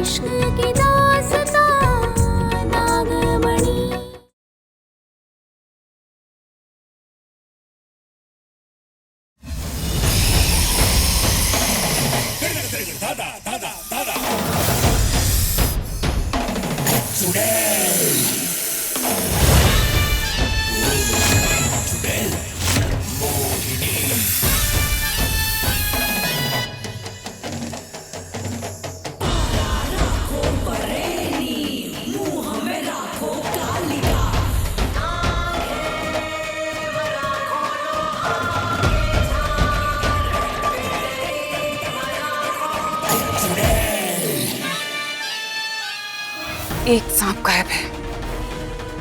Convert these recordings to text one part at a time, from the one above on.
इश्क की दास्तां नागमणि। एक सांप गायब है,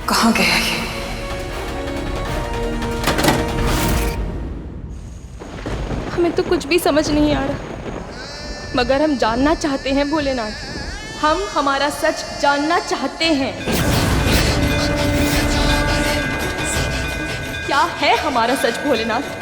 कहाँ गया ये? हमें तो कुछ भी समझ नहीं आ रहा, मगर हम जानना चाहते हैं भोलेनाथ। हम हमारा सच जानना चाहते हैं। क्या है हमारा सच भोलेनाथ?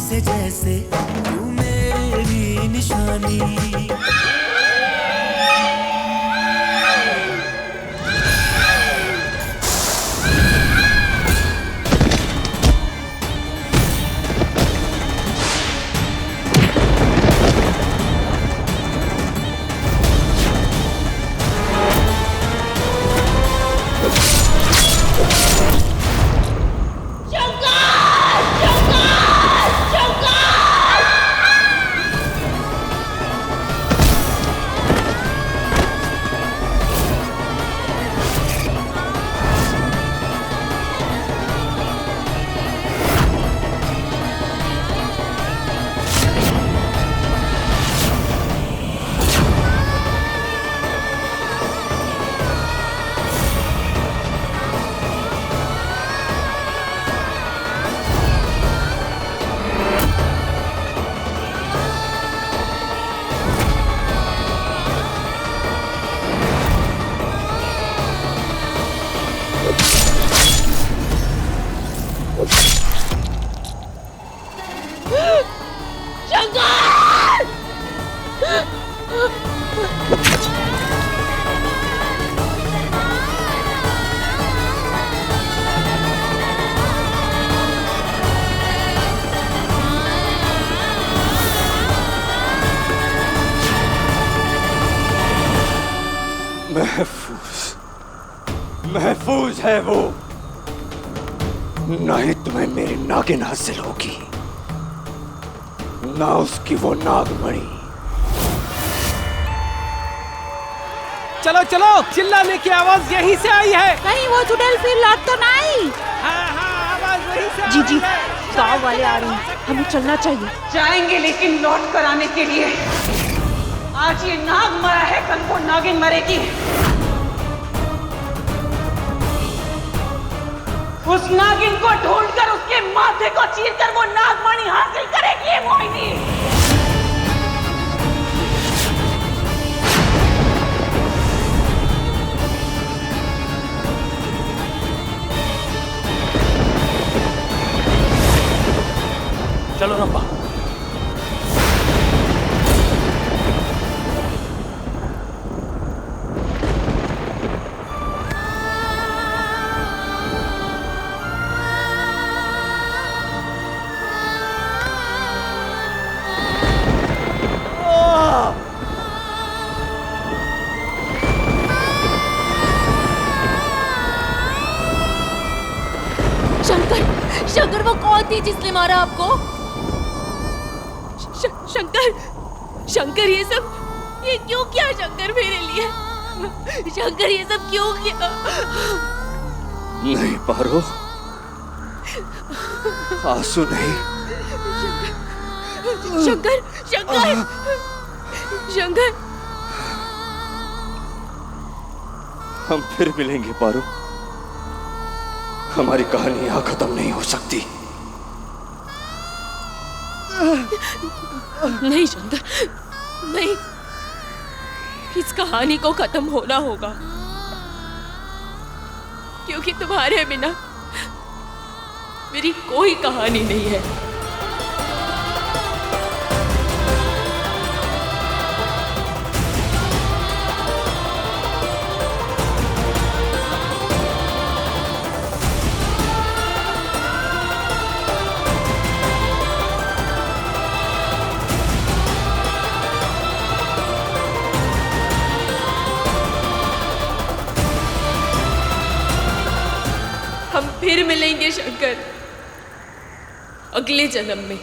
से जैसे तू मेरी निशानी। महफूज है वो, ना ही तुम्हें मेरी नागिन हासिल होगी, ना उसकी वो नागमणि। चलो चलो, चिल्लाने की आवाज यहीं से आई है। कहीं वो चुड़ैल फिर लौट तो नहीं? हाँ, आवाज वहीं से जी जी, गाँव वाले आ रहे हैं, हमें चलना चाहिए। जाएंगे लेकिन लौट कर आने के लिए। आज ये नाग मरा है, कल को नागिन मरेगी। उस नागिन को ढूंढकर उसके माथे को चीरकर वो नागमणि हासिल करेगी ये मोहिनी। चलो रंपा। मगर वो कौन थी जिसने मारा आपको? शंकर, शंकर ये क्यों किया शंकर मेरे लिए? शंकर ये सब क्यों किया? नहीं पारो, आंसू नहीं। शंकर, शंकर, शंकर। हम फिर मिलेंगे पारो। हमारी कहानी यहां खत्म नहीं हो सकती। नहीं शंकर, नहीं, इस कहानी को खत्म होना होगा, क्योंकि तुम्हारे बिना मेरी कोई कहानी नहीं है। हम फिर मिलेंगे शंकर, अगले जन्म में।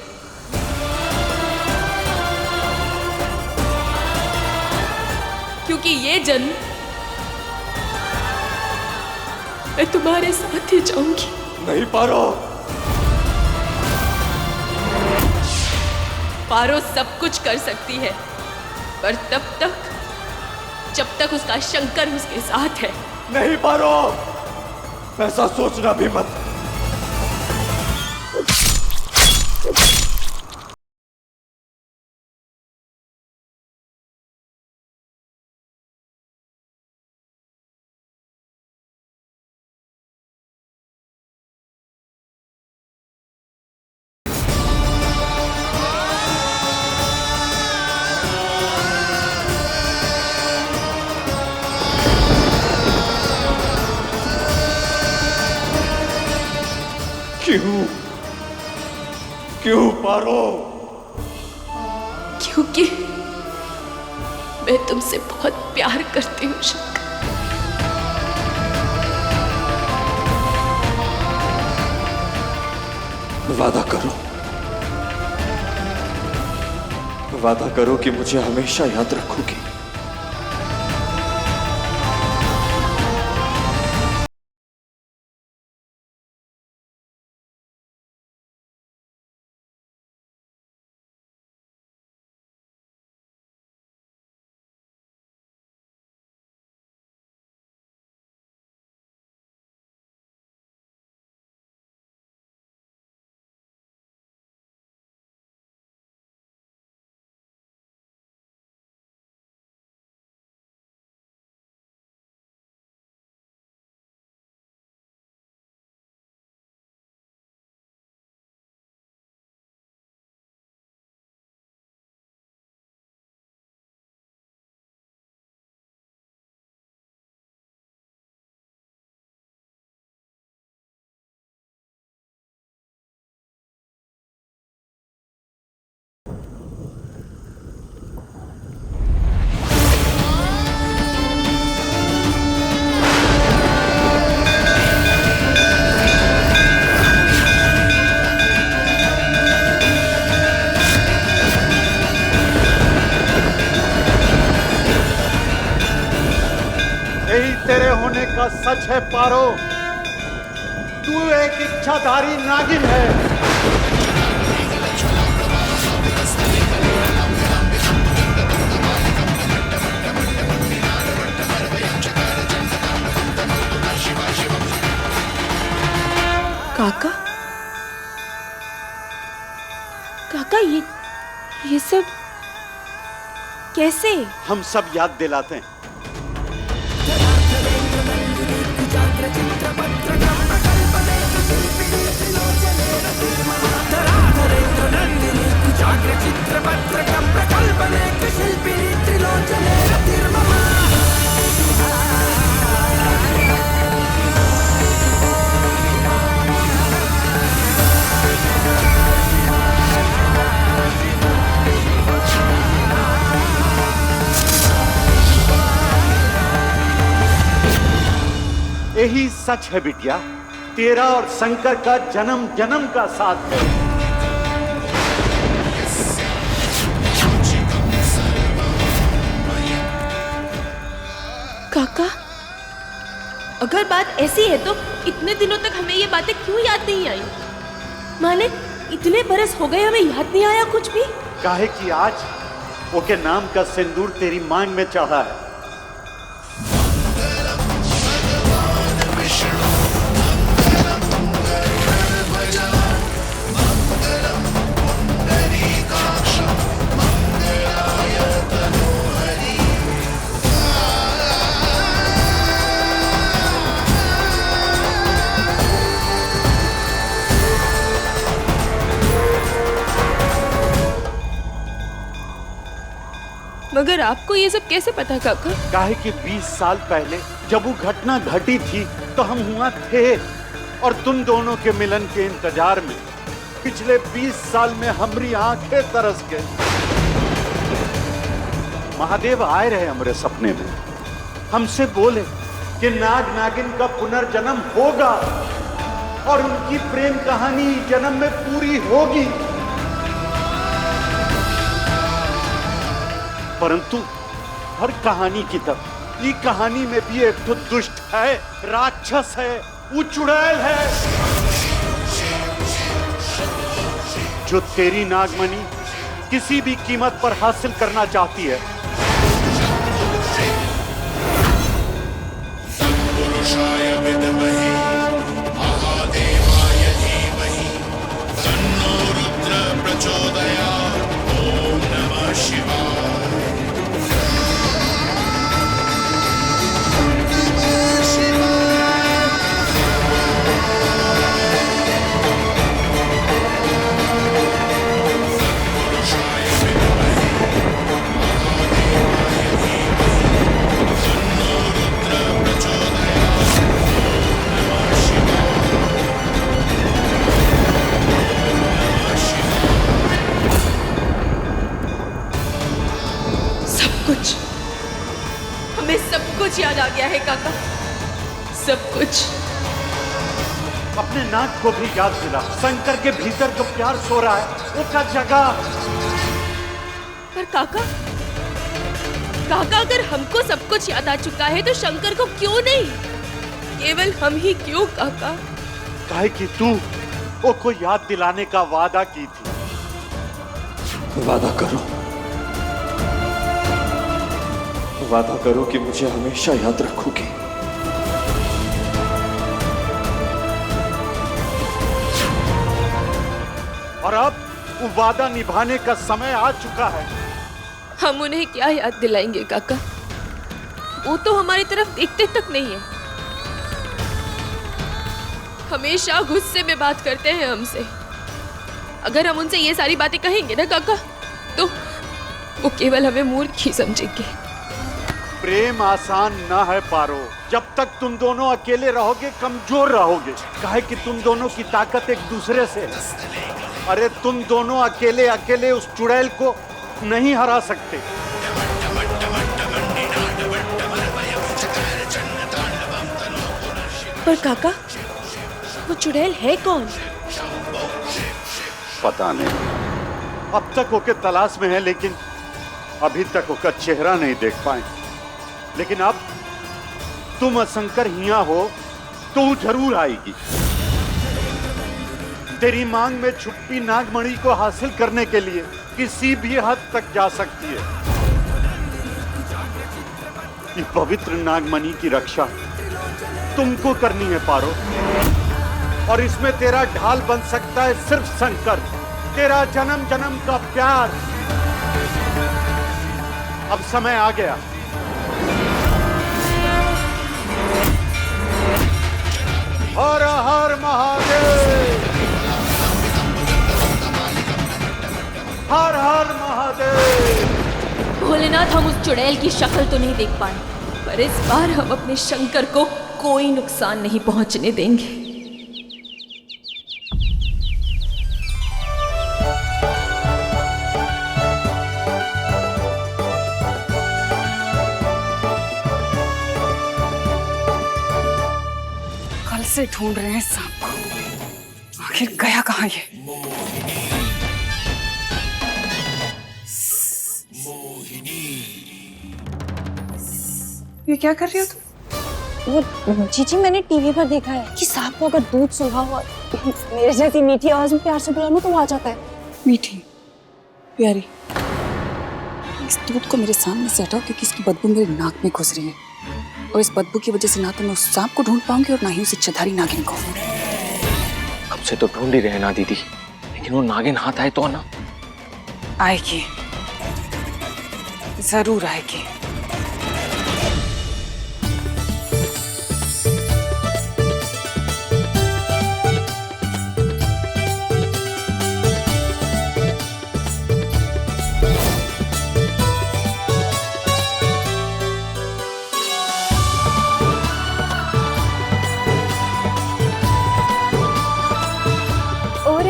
क्योंकि ये जन्म मैं तुम्हारे साथ ही जाऊंगी। नहीं पारो। पारो सब कुछ कर सकती है, पर तब तक जब तक उसका शंकर उसके साथ है। नहीं पारो, ऐसा सोचना भी मत। क्यों पारो? क्योंकि मैं तुमसे बहुत प्यार करती हूँ शंकर। वादा करो, वादा करो कि मुझे हमेशा याद रखोगी। तेरे होने का सच है पारो, तू एक इच्छाधारी नागिन है। काका, काका ये सब कैसे? हम सब याद दिलाते हैं। यही सच है बिटिया, तेरा और शंकर का जन्म जन्म का साथ है। काका, अगर बात ऐसी है तो इतने दिनों तक हमें ये बातें क्यों याद नहीं आई? माने इतने बरस हो गए हमें याद नहीं आया कुछ भी। काहे कि आज ओके नाम का सिंदूर तेरी मांग में चढ़ा है। मगर आपको ये सब कैसे पता काका? काहे कि 20 साल पहले जब वो घटना घटी थी तो हम हुआ थे और तुम दोनों के मिलन के इंतजार में पिछले 20 साल में हमारी आंखें तरस गई। महादेव आए रहे हमारे सपने में, हमसे बोले कि नाग नागिन का पुनर्जन्म होगा और उनकी प्रेम कहानी जन्म में पूरी होगी। परंतु हर कहानी की तरह ये कहानी में भी एक तो दुष्ट है, राक्षस है, वो चुड़ैल है जो तेरी नागमणि किसी भी कीमत पर हासिल करना चाहती है। हमें सब कुछ याद आ गया है काका, सब कुछ। अपने नाक को भी याद दिला, शंकर के भीतर जो प्यार सो रहा है उसका जगह। पर काका, काका अगर हमको सब कुछ याद आ चुका है तो शंकर को क्यों नहीं? केवल हम ही क्यों काका? काहे कि तू वो को याद दिलाने का वादा की थी। वादा करो, वादा करो कि मुझे हमेशा याद रखोगी। और अब वो वादा निभाने का समय आ चुका है। हम उन्हें क्या याद दिलाएंगे काका? वो तो हमारी तरफ देखते तक नहीं है, हमेशा गुस्से में बात करते हैं हमसे। अगर हम उनसे ये सारी बातें कहेंगे ना काका, तो वो केवल हमें मूर्ख ही समझेंगे। प्रेम आसान ना है पारो। जब तक तुम दोनों अकेले रहोगे कमजोर रहोगे। काहे कि तुम दोनों की ताकत एक दूसरे से है। अरे तुम दोनों अकेले अकेले उस चुड़ैल को नहीं हरा सकते। पर काका, वो चुड़ैल है कौन? पता नहीं, अब तक ओके तलाश में है, लेकिन अभी तक ओका चेहरा नहीं देख पाए। लेकिन अब तुम शंकर हिया हो तो जरूर आएगी। तेरी मांग में छुपी नागमणि को हासिल करने के लिए किसी भी हद तक जा सकती है। ये पवित्र नागमणि की रक्षा तुमको करनी है पारो, और इसमें तेरा ढाल बन सकता है सिर्फ शंकर, तेरा जन्म जन्म का प्यार। अब समय आ गया। हर हर महादेव, हर हर महादेव। भोलेनाथ, हम उस चुड़ैल की शक्ल तो नहीं देख पाए, पर इस बार हम अपने शंकर को कोई नुकसान नहीं पहुंचने देंगे। से ढूंढ रहे हैं सांप को। आखिर गया कहाँ ये? ये क्या कर रही हो तुम? वो जीजी मैंने टीवी पर देखा है कि सांप को अगर दूध सूंघा हुआ मेरे जैसी मीठी आवाज में प्यार से बुलाऊं तो वो आ जाता है। मीठी प्यारी, इस दूध को मेरे सामने से हटाओ क्योंकि इसकी बदबू मेरे नाक में घुस रही है और इस बदबू की वजह से ना तो मैं उस सांप को ढूंढ पाऊंगी और ना ही उस इच्छाधारी नागिन को। कब से तो ढूंढ ही रहे ना दीदी, लेकिन वो नागिन हाथ आए तो ना। आएगी, जरूर आएगी।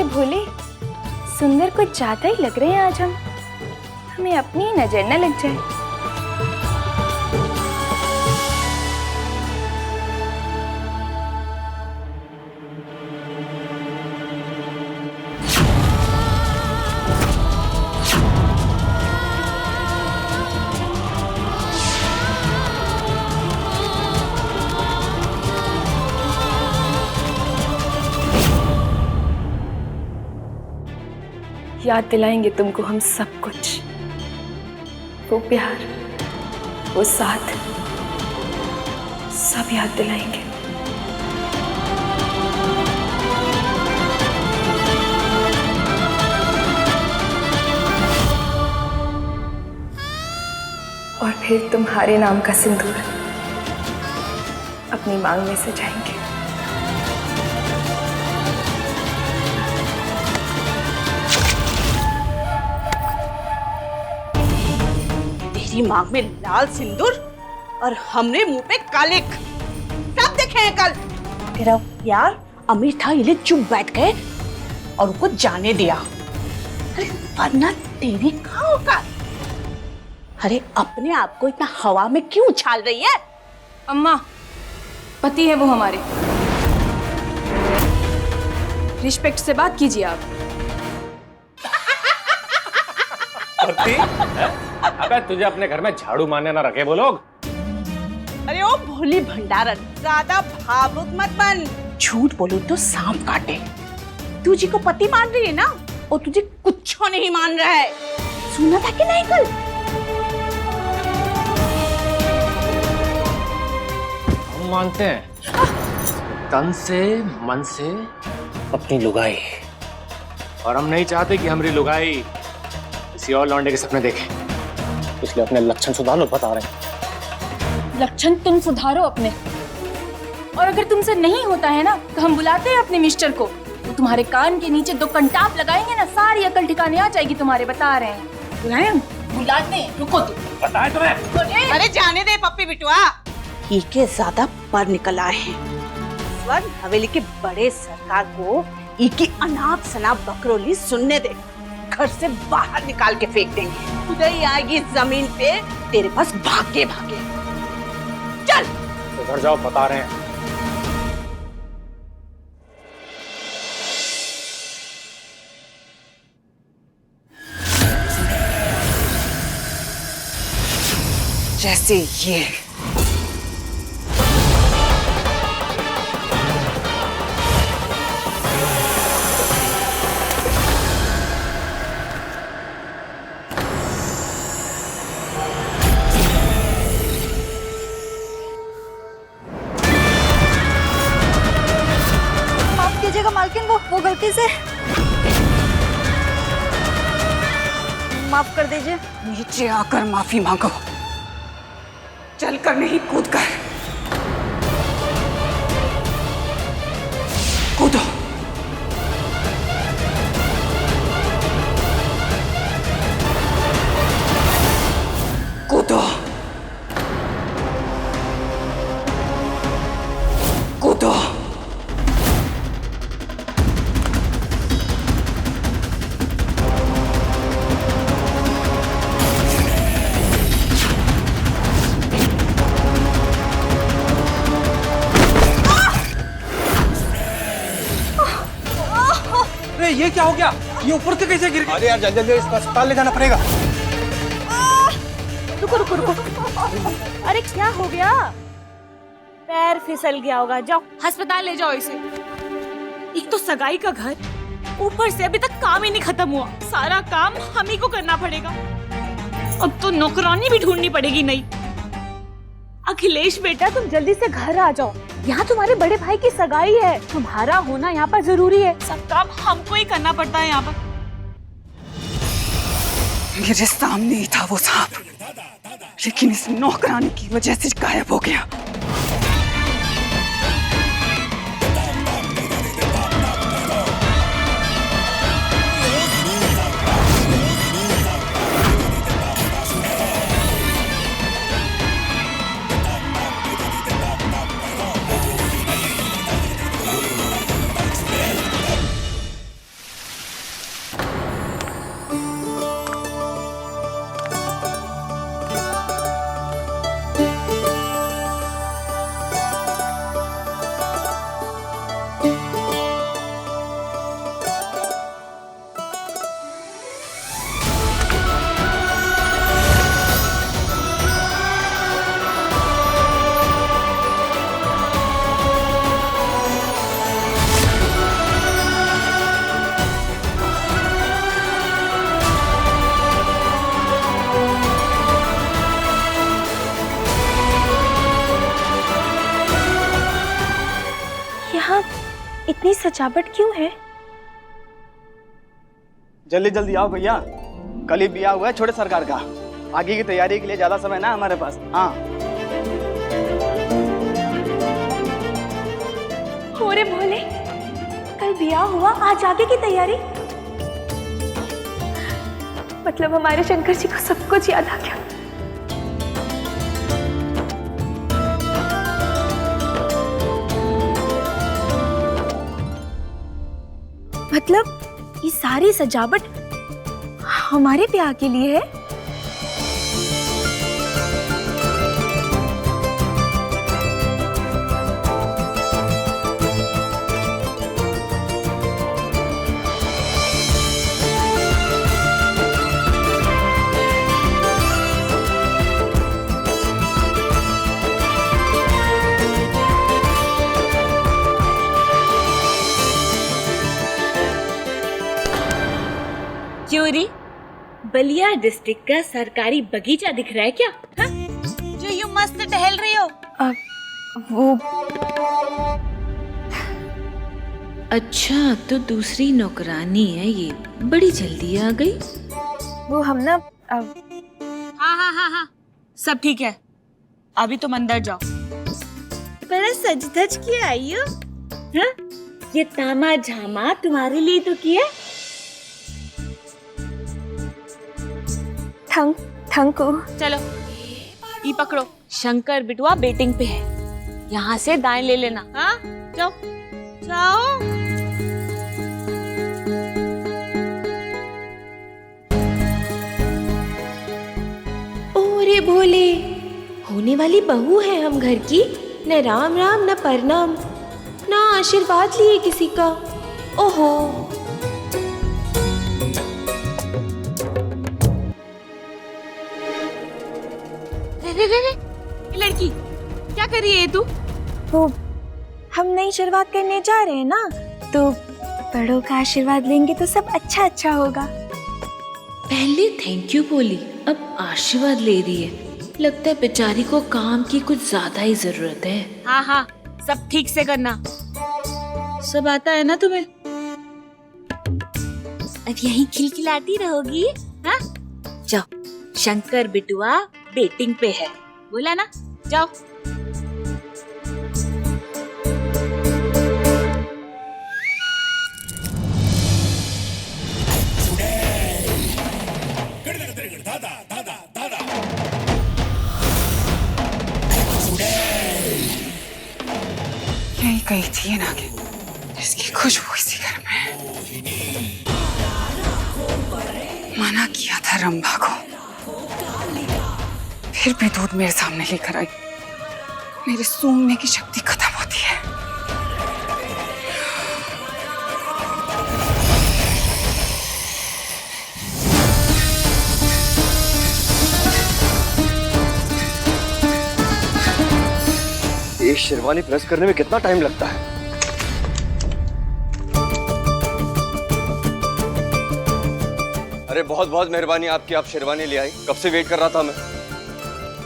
भोले सुंदर कुछ ज्यादा ही लग रहे हैं आज हम, हमें अपनी नजर न लग जाए। याद दिलाएंगे तुमको हम सब कुछ, वो प्यार, वो साथ, सब याद दिलाएंगे। और फिर तुम्हारे नाम का सिंदूर अपनी मांग में सजाएंगे। मांग में लाल सिंदूर और हमने मुंह पे कालिक, सब देखे हैं कल। तेरा यार अमीर था, ये चुप बैठ गए और उनको जाने दिया। अरे वरना तेरी कहाँ औकात? अरे अपने आप को इतना हवा में क्यों उछाल रही है? अम्मा, पति है वो हमारे, रिस्पेक्ट से बात कीजिए आप। अबे तुझे अपने घर में झाड़ू मारने ना रखे वो लोग। अरे ओ भोली भंडारन, ज्यादा भावुक मत बन। झूठ बोलूं तो सांप काटे। तुझे को पति मान रही है ना, और तुझे कुछ नहीं मान रहा है। सुना था कि नहीं कल? हम मानते हैं तन से मन से अपनी लुगाई, और हम नहीं चाहते कि हमारी लुगाई किसी और लौंडे के सपने देखे, इसलिए अपने लक्षण सुधारो बता रहे हैं। लक्षण तुम सुधारो अपने, और अगर तुमसे नहीं होता है ना तो हम बुलाते हैं अपने मिस्टर को, तो तुम्हारे कान के नीचे 2 कंटाप लगाएंगे ना, सारी अकल ठिकाने आ जाएगी तुम्हारे। बता रहे हैं, बुलाएं हम? बुलाते हैं, रुको तुम। बताए तुम्हें? अरे जाने दे पप्पी बिटुआ, ये के ज्यादा पर निकल आए हैं। स्वर्ण हवेली के बड़े सरकार को इनकी अनाप शनाप बकरोली सुनने दे, घर से बाहर निकाल के फेंक देंगे। उधर ही आएगी जमीन पे तेरे पास भागे भागे। चल तो घर जाओ, बता रहे हैं। जैसे ये मालकिन, वो गलती से माफ कर दीजिए। नीचे आकर माफी मांगो, चलकर नहीं कूदकर। कूदो। कूदो। कूदो। ये क्या हो गया? ये ऊपर से कैसे गिर गया? अरे यार जल्दी जल्दी इसको अस्पताल ले जाना पड़ेगा। रुको रुको रुको, अरे क्या हो गया? पैर फिसल गया होगा, जाओ अस्पताल ले जाओ इसे। एक तो सगाई का घर, ऊपर से अभी तक काम ही नहीं खत्म हुआ, सारा काम हम ही को करना पड़ेगा। अब तो नौकरानी भी ढूंढनी पड़ेगी। नहीं अखिलेश बेटा, तुम जल्दी से घर आ जाओ, यहाँ तुम्हारे बड़े भाई की सगाई है, तुम्हारा होना यहाँ पर जरूरी है। सब काम हमको ही करना पड़ता है यहाँ पर। मेरे सामने ही था वो सांप, लेकिन इस नौकरानी की वजह से गायब हो गया। इतनी सजावट क्यों है? जल्दी जल्दी आओ भैया, कल ही ब्याह हुआ है छोटे सरकार का, आगे की तैयारी के लिए ज्यादा समय ना हमारे पास। हाँ अरे भोले, कल ब्याह हुआ, आज आगे की तैयारी। मतलब हमारे शंकर जी को सब कुछ याद आ गया। मतलब ये सारी सजावट हमारे ब्याह के लिए है? क्यों रे, बलिया डिस्ट्रिक्ट का सरकारी बगीचा दिख रहा है क्या? हा? जो यूं मस्त टहल रही हो? वो अच्छा, तो दूसरी नौकरानी है ये, बड़ी जल्दी आ गई। वो हम ना हाँ, सब ठीक है, अभी तुम अंदर जाओ। बड़ा सज धज के आई हो, हाँ? ये तामा झामा तुम्हारे लिए तो किया। थंकू। चलो ये पकड़ो, शंकर बिटुआ बेटिंग पे है, यहाँ से दाएं ले लेना। हाँ जाओ जाओ। ओरे भोले, होने वाली बहू है हम घर की, न राम राम न प्रणाम न आशीर्वाद लिए किसी का। ओहो, लड़की क्या कर रही है तू? वो हम नई शुरुआत करने जा रहे हैं ना, तो बड़ों का आशीर्वाद लेंगे तो सब अच्छा अच्छा होगा। पहले थैंक यू बोली, अब आशीर्वाद ले रही है। लगता है बेचारी को काम की कुछ ज्यादा ही जरूरत है। हाँ, सब ठीक से करना, सब आता है ना तुम्हें। अब यही खिलखिलाती रहोगी। हाँ जाओ, शंकर बिटुआ बेटिंग पे है, बोला ना, जाओ। यही कही थी ये नागिन, इसकी खुशबू इसी घर में है। मना किया था रंभा को, फिर भी दूध मेरे सामने लेकर आई। मेरे सूंघने की शक्ति खत्म होती है। ये शेरवानी प्रेस करने में कितना टाइम लगता है? अरे बहुत बहुत मेहरबानी आपकी, आप शेरवानी ले आई। कब से वेट कर रहा था मैं।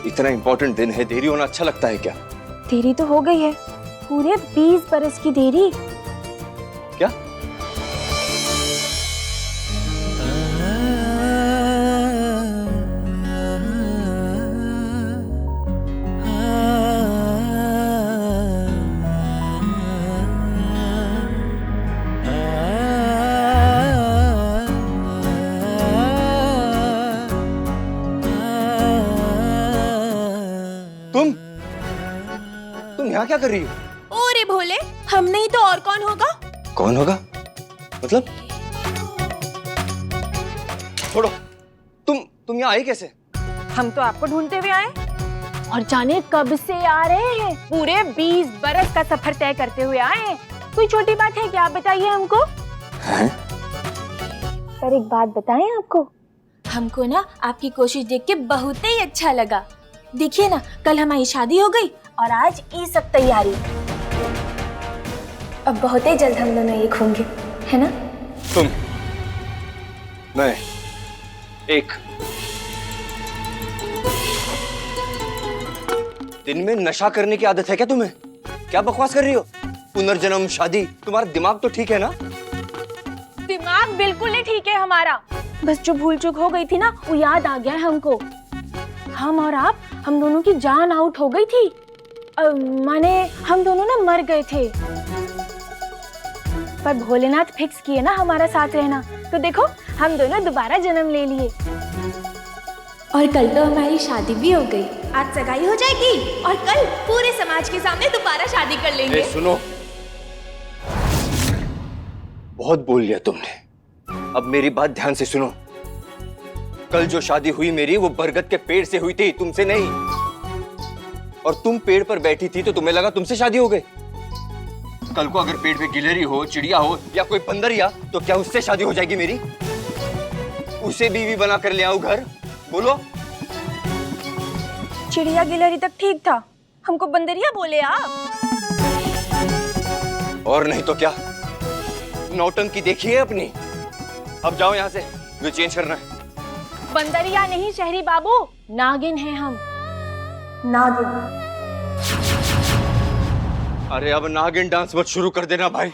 इतना इंपॉर्टेंट दिन है, देरी होना अच्छा लगता है क्या? देरी तो हो गई है, पूरे 20 बरस की देरी। क्या? तुम यहाँ क्या कर रही हो? ओरे भोले, हम नहीं तो और कौन होगा? कौन होगा मतलब? छोड़ो, तुम यहाँ आई कैसे? हम तो आपको ढूंढते हुए आए और जाने कब से आ रहे हैं। पूरे 20 बरस का सफर तय करते हुए आए हैं। कोई छोटी बात है क्या? आप बताइए हमको। पर एक बात बताएं आपको, हमको ना आपकी कोशिश देख के बहुत ही अच्छा लगा। देखिए ना, कल हमारी शादी हो गई और आज ये सब तैयारी। अब बहुत ही जल्द हम दोनों एक होंगे, है ना? मैं एक दिन में नशा करने की आदत है क्या तुम्हें? क्या बकवास कर रही हो? पुनर्जन्म, शादी, तुम्हारा दिमाग तो ठीक है ना? दिमाग बिल्कुल नहीं ठीक है हमारा। बस जो भूल चूक हो गई थी ना, वो याद आ गया है हमको। हम और आप, हम दोनों की जान आउट हो गई थी। माने हम दोनों ना मर गए थे, पर भोलेनाथ फिक्स किए ना हमारा साथ रहना। तो देखो, हम दोनों दोबारा जन्म ले लिए और कल तो हमारी शादी भी हो गई। आज सगाई हो जाएगी और कल पूरे समाज के सामने दोबारा शादी कर लेंगे। सुनो, बहुत बोल लिया तुमने, अब मेरी बात ध्यान से सुनो। कल जो शादी हुई मेरी, वो बरगद के पेड़ से हुई थी, तुमसे नहीं। और तुम पेड़ पर बैठी थी तो तुम्हें लगा तुमसे शादी हो गई। कल को अगर पेड़ पे गिलहरी हो, चिड़िया हो या कोई बंदरिया, तो क्या उससे शादी हो जाएगी मेरी? उसे बीवी बना कर ले आऊं घर? बोलो। चिड़िया गिलहरी तक ठीक था, हमको बंदरिया बोले आप। और नहीं तो क्या, नौटंकी देखिए अपनी। अब जाओ यहाँ से, जो चेंज करना है। बंदरिया नहीं शहरी बाबू, नागिन हैं हम, नागिन। अरे अब नागिन डांस मत शुरू कर देना भाई।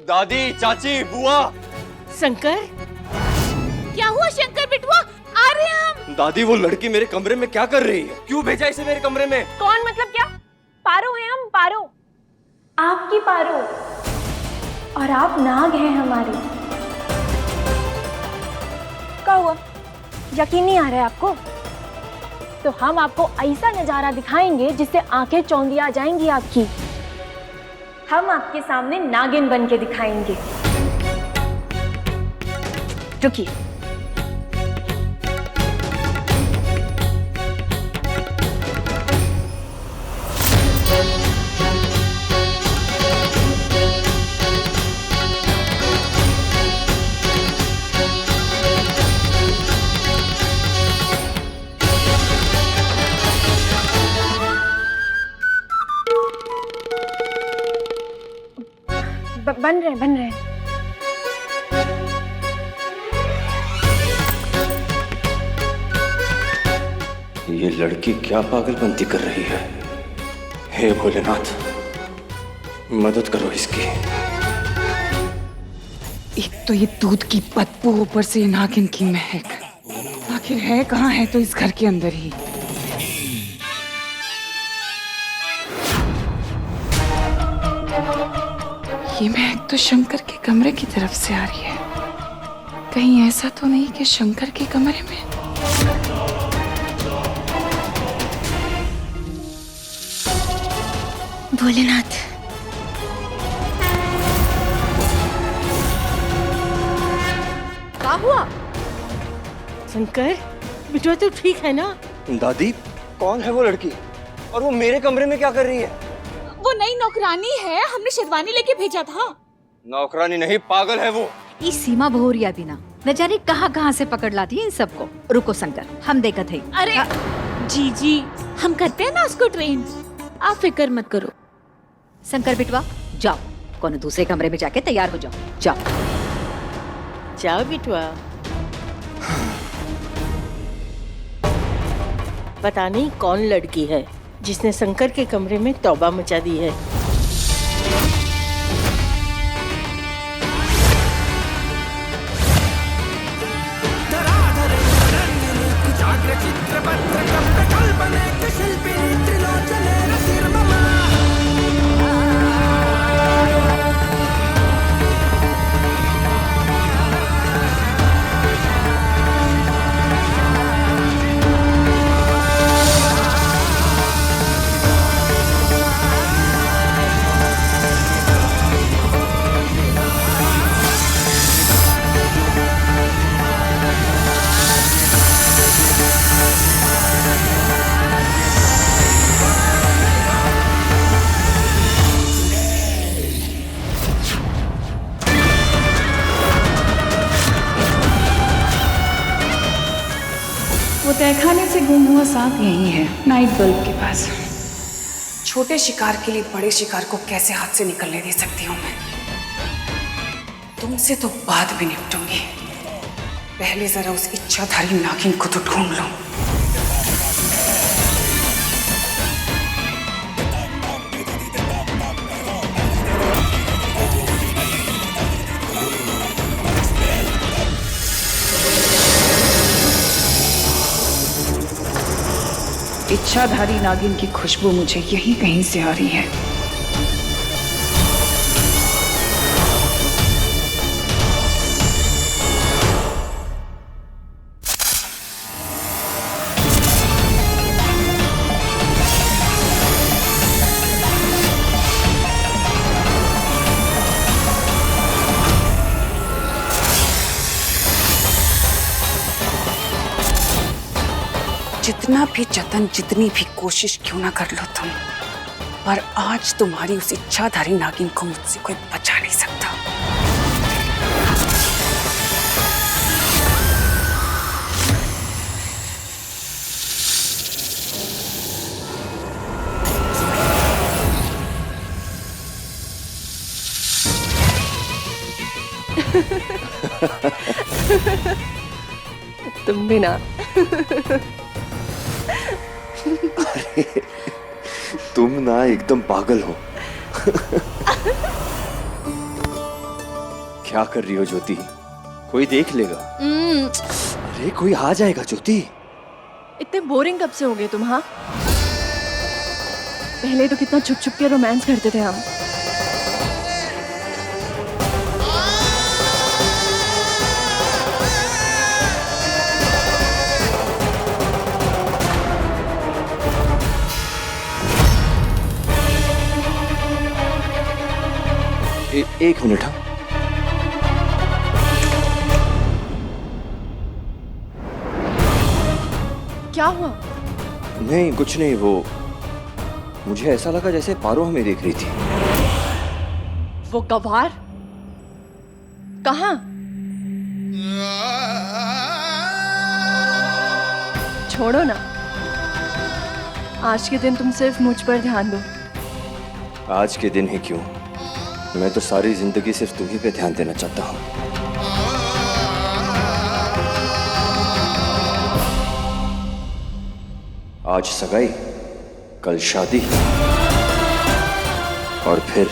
दादी, चाची, बुआ। शंकर, क्या हुआ शंकर बिटुआ? आ रहे हैं हम। दादी, वो लड़की मेरे कमरे में क्या कर रही है? क्यों भेजा इसे मेरे कमरे में? कौन मतलब क्या? पारो हैं हम, पारो, आपकी पारो, और आप नाग हैं हमारे। क्या हुआ, यकीन नहीं आ रहा है आपको? तो हम आपको ऐसा नजारा दिखाएंगे जिससे आंखें चौंधी आ जाएंगी आपकी। हम आपके सामने नागिन बन के दिखाएंगे। रुकिए, बन रहे हैं। ये लड़की क्या पागलपंती कर रही है? हे भोलेनाथ, मदद करो इसकी। एक तो ये दूध की बदबू, ऊपर से ये नागिन की महक। आखिर है कहाँ? है तो इस घर के अंदर ही। ये महक तो शंकर के कमरे की तरफ से आ रही है। कहीं ऐसा तो नहीं कि शंकर के कमरे में? भोलेनाथ, क्या हुआ? शंकर बिटुआ, तू ठीक है ना? दादी, कौन है वो लड़की और वो मेरे कमरे में क्या कर रही है? वो नई नौकरानी है, हमने शेरवानी लेके भेजा था। नौकरानी नहीं, पागल है वो। ये सीमा भोरिया बिना न जाने कहाँ कहाँ से पकड़ लाती है इन सबको। रुको शंकर, हम देखत है। अरे जी जी, हम करते हैं ना उसको ट्रेन, आप फिक्र मत करो। शंकर बिटवा जाओ, कोनो दूसरे कमरे में जाके तैयार हो जाओ, जाओ जाओ बिटवा। पता नहीं कौन लड़की है जिसने शंकर के कमरे में तौबा मचा दी है। वो तहखाने से गुम हुआ सांप यही है, नाइट बल्ब के पास। छोटे शिकार के लिए बड़े शिकार को कैसे हाथ से निकलने दे सकती हूँ मैं? तुमसे तो बाद भी निपटूंगी, पहले जरा उस इच्छाधारी नागिन को तो ढूंढ लो। इच्छाधारी नागिन की खुशबू मुझे यहीं कहीं से आ रही है। जितना भी जतन, जितनी भी कोशिश क्यों ना कर लो तुम, पर आज तुम्हारी उस इच्छाधारी नागिन को मुझसे कोई बचा नहीं सकता। तुम भी ना। तुम ना एकदम पागल हो। क्या कर रही हो ज्योति? कोई देख लेगा। अरे कोई आ जाएगा ज्योति। इतने बोरिंग कब से हो गए तुम? हाँ, पहले तो कितना छुप छुप के रोमांस करते थे हम। एक मिनट। हाँ, क्या हुआ? नहीं कुछ नहीं, वो मुझे ऐसा लगा जैसे पारो हमें देख रही थी। वो गवार कहाँ? छोड़ो ना, आज के दिन तुम सिर्फ मुझ पर ध्यान दो। आज के दिन ही क्यों, मैं तो सारी जिंदगी सिर्फ तुम्ही पे ध्यान देना चाहता हूँ। आज सगाई, कल शादी, और फिर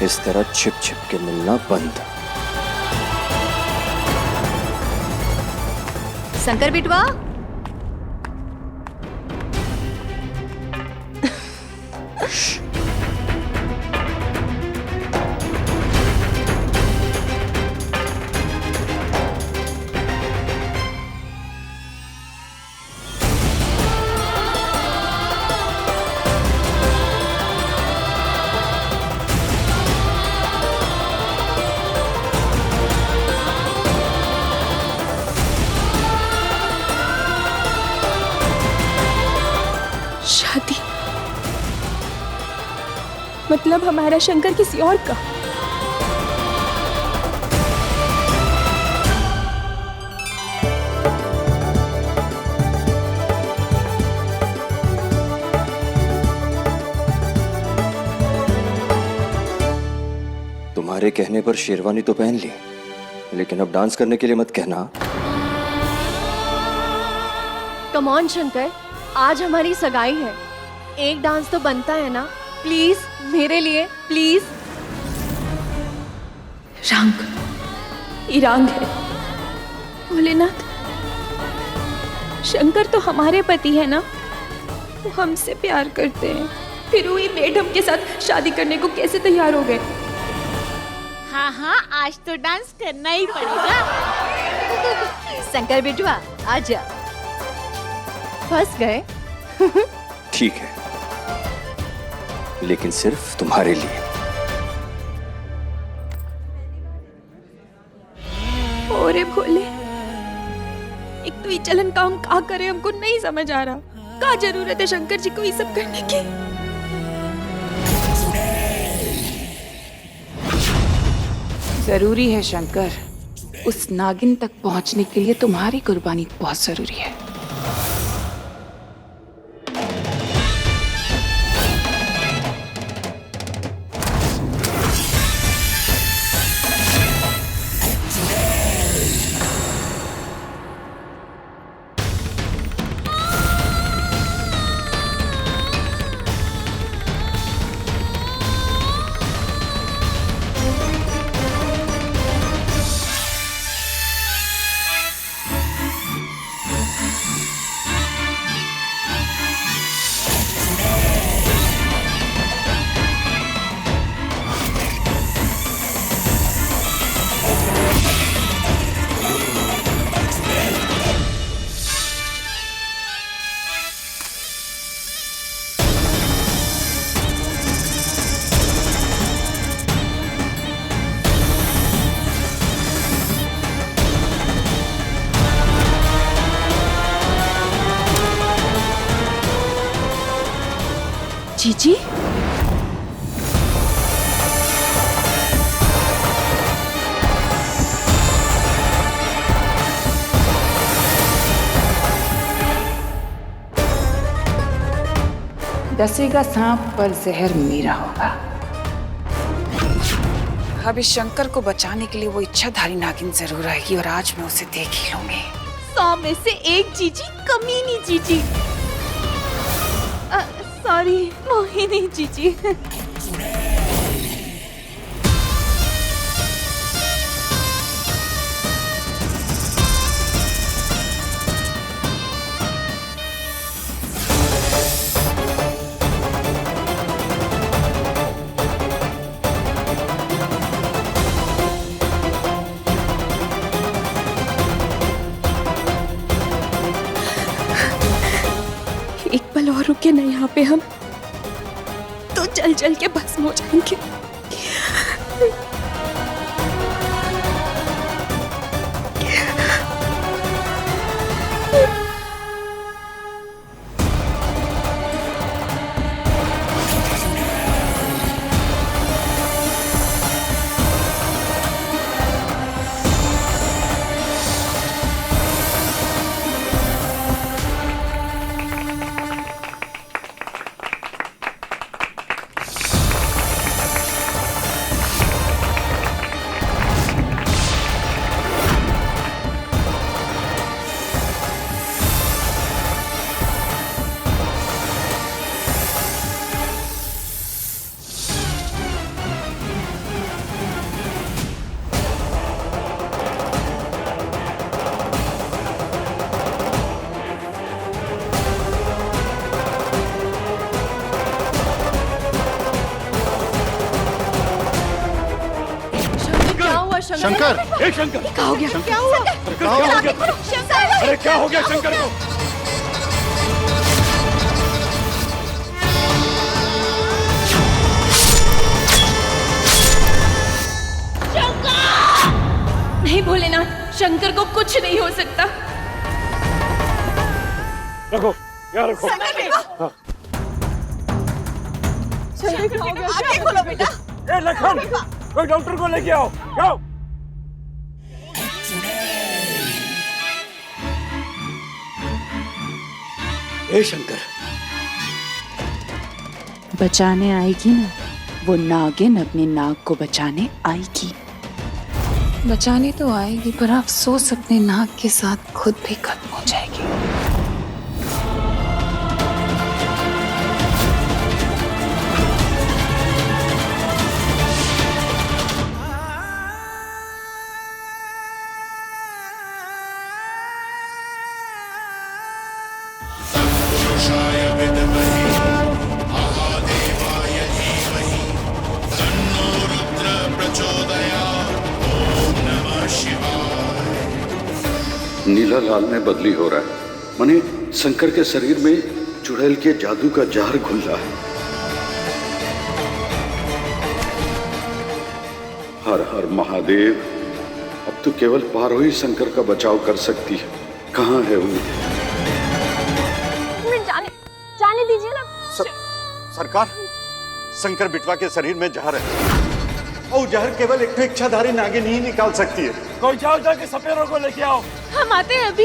इस तरह छिप छिप के मिलना बंद। शंकर बिटवा, शादी मतलब हमारा शंकर किसी और का? तुम्हारे कहने पर शेरवानी तो पहन ली, लेकिन अब डांस करने के लिए मत कहना। कम ऑन शंकर, आज हमारी सगाई है, एक डांस तो बनता है ना, प्लीज मेरे लिए प्लीज। रंग, ये रंग है। भोलेनाथ, शंकर तो हमारे पति है ना, वो हमसे प्यार करते हैं, फिर वही मैडम के साथ शादी करने को कैसे तैयार हो गए? हाँ हाँ, आज तो डांस करना ही पड़ेगा। शंकर बिटवा आजा। फंस गए? ठीक है, लेकिन सिर्फ तुम्हारे लिए। ओरे भोले, एक तो ये चलन काम का करे हमको नहीं समझ आ रहा। का जरूरत है शंकर जी को ये सब करने की? जरूरी है शंकर, उस नागिन तक पहुंचने के लिए तुम्हारी कुर्बानी बहुत जरूरी है। जीजी, डसेगा सांप पर जहर मेरा होगा। अब इस शंकर को बचाने के लिए वो इच्छाधारी नागिन जरूर आएगी और आज मैं उसे देख ही लूंगी। 100 में से एक जीजी, कमीनी जीजी। सॉरी, मोहिनी जीजी। एक पल और रुके ना यहाँ पे हम तो जल जल के भस्म हो जाएंगे। शंकर, ए शंकर, क्या हो गया? क्या हुआ? क्या हो गया? अरे क्या हो गया शंकर को? नहीं भोलेनाथ, शंकर को कुछ नहीं हो सकता। रखो, यहाँ रखो। हाँ। आगे खोलो बेटा। ए लखन, कोई डॉक्टर को लेके आओ। जाओ। ए शंकर, बचाने आएगी ना, वो नागिन अपने नाक को बचाने आएगी। बचाने तो आएगी, पर अफसोस अपने नाक के साथ खुद भी खत्म हो जाएगी। नीला लाल में बदली हो रहा है। मने शंकर के शरीर में चुड़ैल के जादू का जहर घुल रहा है। हर हर महादेव, अब तो केवल पारो ही शंकर का बचाव कर सकती है। कहाँ है वो? जाने दीजिए ना। सरकार, शंकर बिटवा के शरीर में जहर है और जहर केवल एक इच्छाधारी नागिन ही निकाल सकती है। कोई जाओ जाके सपेरों को लेके आओ। हम आते हैं अभी।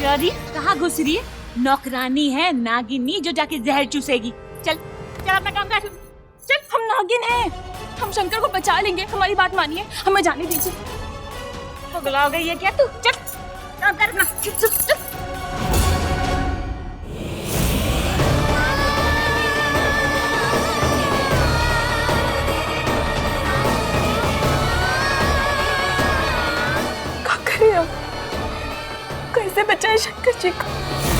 अरे कहाँ घुस रही है? नौकरानी है नागिनी जो जाके जहर चूसेगी। चल चल अपना काम कर। चल, हम नागिन हैं, हम शंकर को बचा लेंगे, हमारी बात मानिए, हमें जाने दीजिए। पगला हो गई है क्या तू? चल काम कर अपना। चुप चुप चुप। कैसे बचाए शंकर जी को?